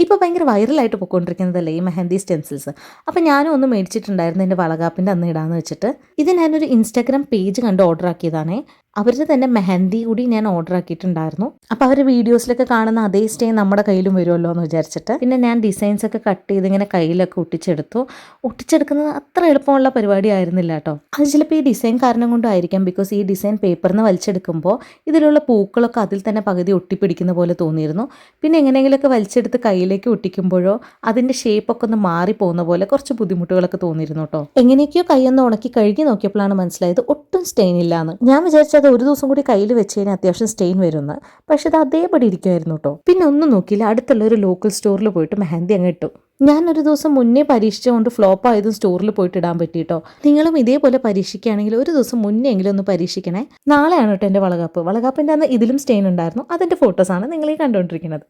ഇപ്പോൾ ഭയങ്കര വൈറലായിട്ട് പോയിക്കൊണ്ടിരിക്കുന്നതല്ലേ ഈ മെഹന്തി സ്റ്റെൻസിൽസ്. അപ്പോൾ ഞാനും ഒന്ന് മേടിച്ചിട്ടുണ്ടായിരുന്നു എൻ്റെ വളകാപ്പിൻ്റെ അന്ന് ഇടാന്ന് വെച്ചിട്ട്. ഇത് ഞാനൊരു ഇൻസ്റ്റാഗ്രാം പേജ് കണ്ട് ഓർഡർ ആക്കിയതാണേ. അവരുടെ തന്നെ മെഹന്തി കൂടി ഞാൻ ഓർഡർ ആക്കിയിട്ടുണ്ടായിരുന്നു. അപ്പോൾ അവർ വീഡിയോസിലൊക്കെ കാണുന്ന അതേ സ്റ്റൈൻ നമ്മുടെ കയ്യിലും വരുമല്ലോ എന്ന് വിചാരിച്ചിട്ട് പിന്നെ ഞാൻ ഡിസൈൻസ് ഒക്കെ കട്ട് ചെയ്ത് ഇങ്ങനെ കയ്യിലൊക്കെ ഒട്ടിച്ചെടുത്തു. ഒട്ടിച്ചെടുക്കുന്നത് അത്ര എളുപ്പമുള്ള പരിപാടി ആയിരുന്നില്ല കേട്ടോ. അത് ചിലപ്പോൾ ഈ ഡിസൈൻ കാരണം കൊണ്ടായിരിക്കാം. ബിക്കോസ് ഈ ഡിസൈൻ പേപ്പറിൽ നിന്ന് വലിച്ചെടുക്കുമ്പോൾ ഇതിലുള്ള പൂക്കളൊക്കെ അതിൽ തന്നെ പകുതി ഒട്ടിപ്പിടിക്കുന്ന പോലെ തോന്നിയിരുന്നു. പിന്നെ എങ്ങനെയെങ്കിലുമൊക്കെ വലിച്ചെടുത്ത് കയ്യിലേക്ക് ഒട്ടിക്കുമ്പോഴോ അതിൻ്റെ ഷേപ്പൊക്കെ ഒന്ന് മാറിപ്പോകുന്ന പോലെ കുറച്ച് ബുദ്ധിമുട്ടുകളൊക്കെ തോന്നിയിരുന്നു കേട്ടോ. എങ്ങനെയൊക്കെയോ കൈയൊന്ന് ഉണക്കി കഴുകി നോക്കിയപ്പോഴാണ് മനസ്സിലായത് ഒട്ടും സ്റ്റെയിൻ ഇല്ലാന്ന്. ഞാൻ വിചാരിച്ചത് ഒരു ദിവസം കൂടി കയ്യിൽ വെച്ച് കഴിഞ്ഞാൽ അത്യാവശ്യം സ്റ്റെയിൻ വരുന്നു. പക്ഷെ അത് അതേപടി ഇരിക്കുമായിരുന്നു കേട്ടോ. പിന്നെ ഒന്നും നോക്കിയില്ല, അടുത്തുള്ള ഒരു ലോക്കൽ സ്റ്റോറിൽ പോയിട്ട് മെഹന്തി അങ്ങ് ഇട്ടു. ഞാനൊരു ദിവസം മുന്നേ പരീക്ഷിച്ചുകൊണ്ട് ഫ്ലോപ്പ് ആയതും സ്റ്റോറിൽ പോയിട്ട് ഇടാൻ പറ്റിയിട്ടോ. നിങ്ങളും ഇതേപോലെ പരീക്ഷിക്കുകയാണെങ്കിൽ ഒരു ദിവസം മുന്നേ എങ്കിലും ഒന്ന് പരീക്ഷിക്കണേ. നാളെയാണ് കേട്ടോ എൻ്റെ വളകാപ്പ്. വളകാപ്പിൻ്റെ അന്ന് ഇതിലും സ്റ്റെയിൻ ഉണ്ടായിരുന്നു. അതിൻ്റെ ഫോട്ടോസാണ് നിങ്ങൾ ഈ കണ്ടുകൊണ്ടിരിക്കുന്നത്.